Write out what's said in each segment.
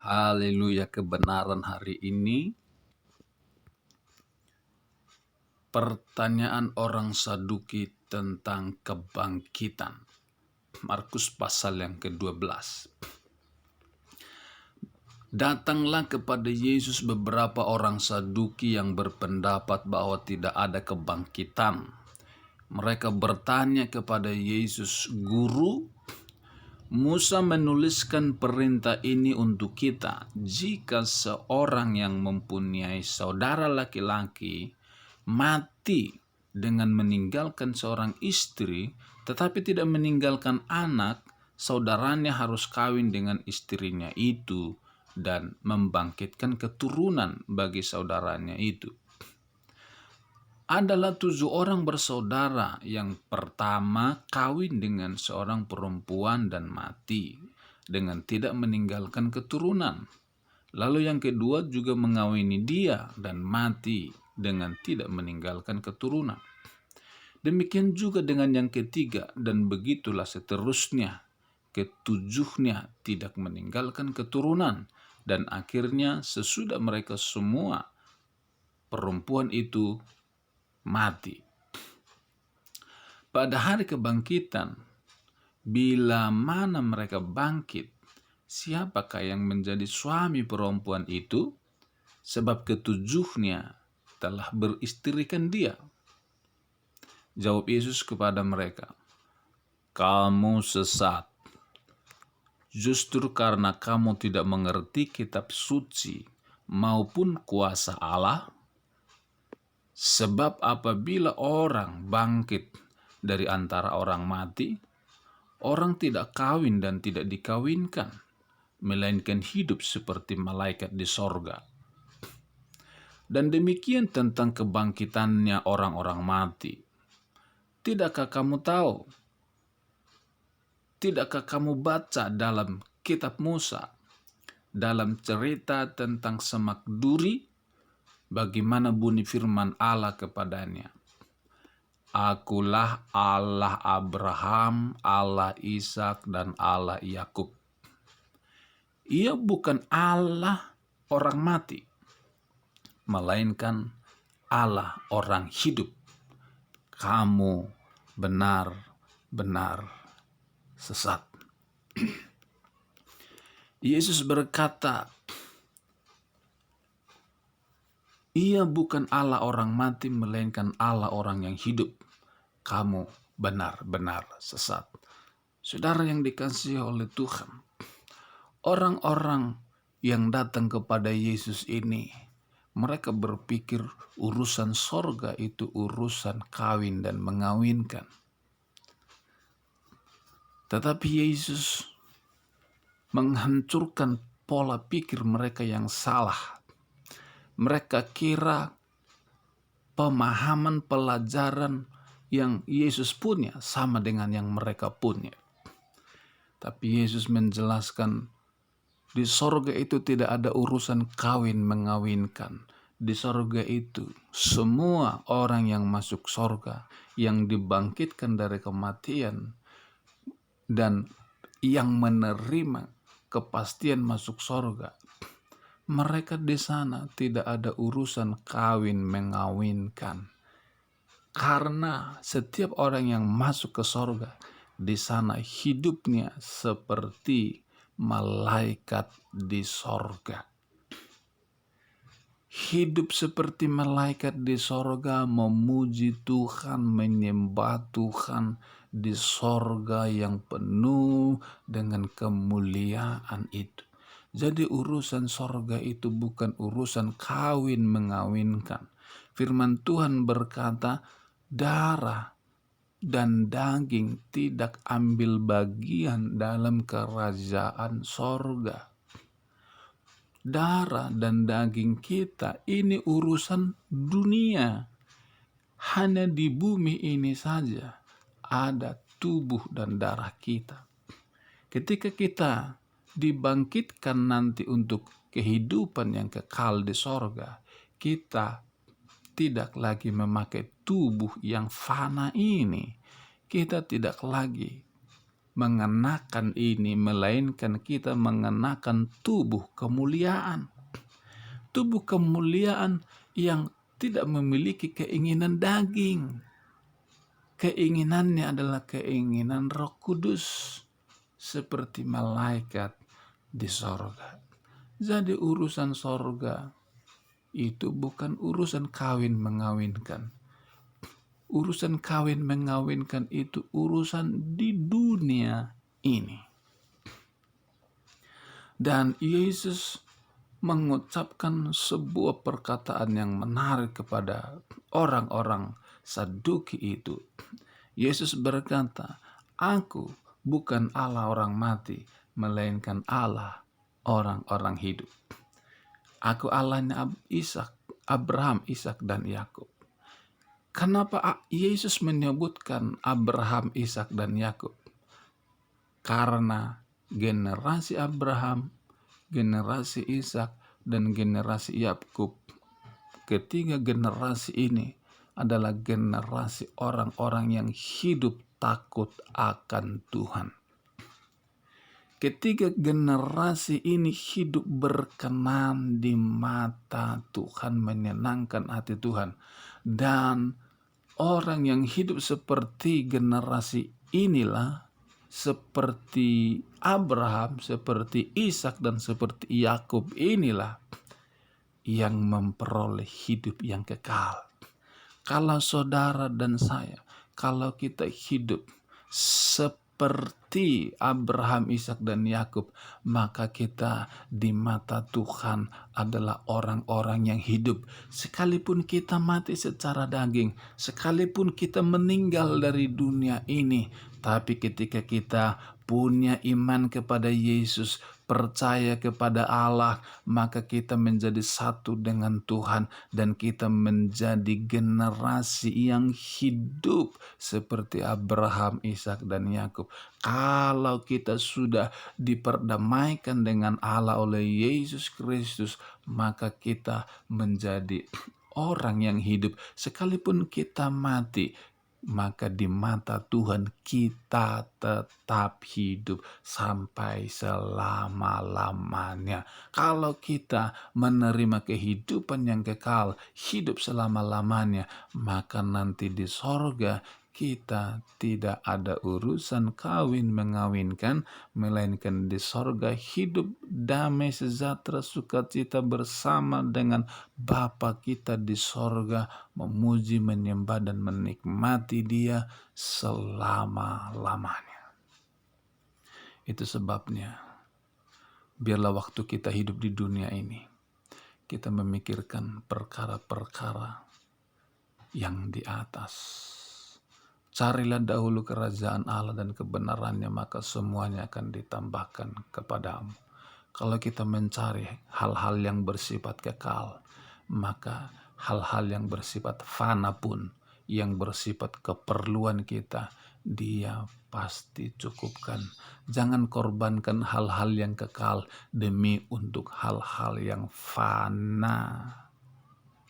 Haleluya, kebenaran hari ini. Pertanyaan orang Saduki tentang kebangkitan. Markus pasal yang ke-12. Datanglah kepada Yesus beberapa orang Saduki yang berpendapat bahwa tidak ada kebangkitan. Mereka bertanya kepada Yesus, "Guru, Musa menuliskan perintah ini untuk kita. Jika seorang yang mempunyai saudara laki-laki mati dengan meninggalkan seorang istri, tetapi tidak meninggalkan anak, saudaranya harus kawin dengan istrinya itu dan membangkitkan keturunan bagi saudaranya itu." Adalah 7 orang bersaudara. Yang pertama kawin dengan seorang perempuan dan mati dengan tidak meninggalkan keturunan. Lalu yang kedua juga mengawini dia dan mati dengan tidak meninggalkan keturunan. Demikian juga dengan yang ketiga, dan begitulah seterusnya. Ketujuhnya tidak meninggalkan keturunan, dan akhirnya sesudah mereka semua, perempuan itu mati. Pada hari kebangkitan, bila mana mereka bangkit, siapakah yang menjadi suami perempuan itu? Sebab ketujuhnya telah beristrikan dia. Jawab Yesus kepada mereka, "Kamu sesat, justru karena kamu tidak mengerti kitab suci maupun kuasa Allah. Sebab apabila orang bangkit dari antara orang mati, orang tidak kawin dan tidak dikawinkan, melainkan hidup seperti malaikat di sorga. Dan demikian tentang kebangkitannya orang-orang mati. Tidakkah kamu tahu? Tidakkah kamu baca dalam kitab Musa, dalam cerita tentang semak duri, bagaimana bunyi firman Allah kepadanya? Akulah Allah Abraham, Allah Ishak, dan Allah Yakub." Ia bukan Allah orang mati, melainkan Allah orang hidup. Kamu benar-benar sesat. Yesus berkata, Ia bukan Allah orang mati, melainkan Allah orang yang hidup. Kamu benar-benar sesat. Saudara yang dikasihi oleh Tuhan, orang-orang yang datang kepada Yesus ini, mereka berpikir urusan sorga itu urusan kawin dan mengawinkan. Tetapi Yesus menghancurkan pola pikir mereka yang salah. Mereka kira pemahaman pelajaran yang Yesus punya sama dengan yang mereka punya. Tapi Yesus menjelaskan, di sorga itu tidak ada urusan kawin mengawinkan. Di sorga itu semua orang yang masuk sorga, yang dibangkitkan dari kematian, dan yang menerima kepastian masuk sorga, mereka di sana tidak ada urusan kawin mengawinkan. Karena setiap orang yang masuk ke sorga, di sana hidupnya seperti malaikat di sorga. Hidup seperti malaikat di sorga, memuji Tuhan, menyembah Tuhan di sorga yang penuh dengan kemuliaan itu. Jadi urusan sorga itu bukan urusan kawin mengawinkan. Firman Tuhan berkata, darah dan daging tidak ambil bagian dalam kerajaan sorga. Darah dan daging kita ini urusan dunia. Hanya di bumi ini saja ada tubuh dan darah kita. Ketika kita dibangkitkan nanti untuk kehidupan yang kekal di sorga, kita tidak lagi memakai tubuh yang fana ini. Kita tidak lagi mengenakan ini, melainkan kita mengenakan tubuh kemuliaan. Tubuh kemuliaan yang tidak memiliki keinginan daging. Keinginannya adalah keinginan Roh Kudus, seperti malaikat di sorga. Jadi urusan sorga itu bukan urusan kawin mengawinkan. Urusan kawin mengawinkan itu urusan di dunia ini. Dan Yesus mengucapkan sebuah perkataan yang menarik kepada orang-orang Saduki itu. Yesus berkata, "Aku bukan Allah orang mati, melainkan Allah orang-orang hidup. Aku Allahnya Abraham, Ishak, dan Yakub." Kenapa Yesus menyebutkan Abraham, Ishak, dan Yakub? Karena generasi Abraham, generasi Ishak, dan generasi Yakub, ketiga generasi ini adalah generasi orang-orang yang hidup takut akan Tuhan. Ketiga generasi ini hidup berkenan di mata Tuhan, menyenangkan hati Tuhan. Dan orang yang hidup seperti generasi inilah, seperti Abraham, seperti Ishak, dan seperti Yakub inilah yang memperoleh hidup yang kekal. Kalau saudara dan saya, kalau kita hidup seperti Abraham, Ishak, dan Yakub, maka kita di mata Tuhan adalah orang-orang yang hidup. Sekalipun kita mati secara daging, sekalipun kita meninggal dari dunia ini, tapi ketika kita punya iman kepada Yesus, percaya kepada Allah, maka kita menjadi satu dengan Tuhan dan kita menjadi generasi yang hidup seperti Abraham, Ishak, dan Yakub. Kalau kita sudah diperdamaikan dengan Allah oleh Yesus Kristus, maka kita menjadi orang yang hidup. Sekalipun kita mati, maka di mata Tuhan kita tetap hidup sampai selama-lamanya. Kalau kita menerima kehidupan yang kekal, hidup selama-lamanya, maka nanti di sorga kita tidak ada urusan kawin mengawinkan, melainkan di sorga hidup damai sejahtera sukacita bersama dengan Bapa kita di sorga, memuji, menyembah, dan menikmati Dia selama-lamanya. Itu sebabnya, biarlah waktu kita hidup di dunia ini, kita memikirkan perkara-perkara yang di atas. Carilah dahulu kerajaan Allah dan kebenarannya, maka semuanya akan ditambahkan kepadamu. Kalau kita mencari hal-hal yang bersifat kekal, maka hal-hal yang bersifat fana pun, yang bersifat keperluan kita, Dia pasti cukupkan. Jangan korbankan hal-hal yang kekal demi untuk hal-hal yang fana.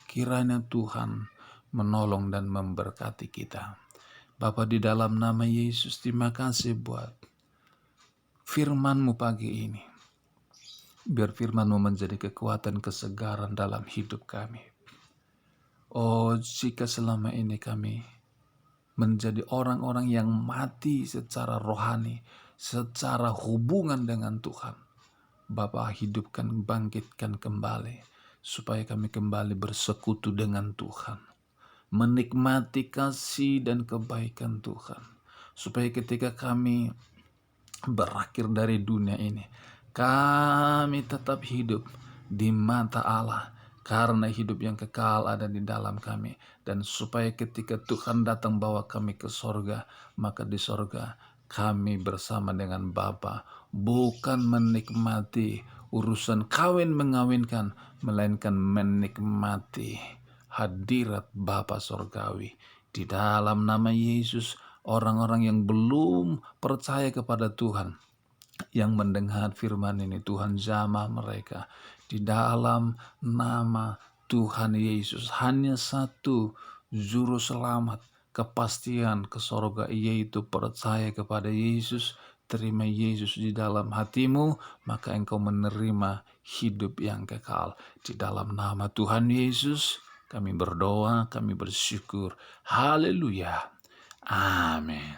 Kiranya Tuhan menolong dan memberkati kita. Bapa, di dalam nama Yesus, terima kasih buat firman-Mu pagi ini. Biar firman-Mu menjadi kekuatan, kesegaran dalam hidup kami. Oh, jika selama ini kami menjadi orang-orang yang mati secara rohani, secara hubungan dengan Tuhan, Bapa, hidupkan, bangkitkan kembali, supaya kami kembali bersekutu dengan Tuhan, menikmati kasih dan kebaikan Tuhan, supaya ketika kami berakhir dari dunia ini, kami tetap hidup di mata Allah, karena hidup yang kekal ada di dalam kami. Dan supaya ketika Tuhan datang bawa kami ke sorga, maka di sorga kami bersama dengan Bapa, bukan menikmati urusan kawin mengawinkan, melainkan menikmati hadirat Bapa sorgawi. Di dalam nama Yesus, orang-orang yang belum percaya kepada Tuhan, yang mendengar firman ini, Tuhan jamah mereka. Di dalam nama Tuhan Yesus, hanya satu juru selamat, kepastian ke sorga, yaitu percaya kepada Yesus terima Yesus di dalam hatimu, maka engkau menerima hidup yang kekal. Di dalam nama Tuhan Yesus, kami berdoa, kami bersyukur. Haleluya. Amin.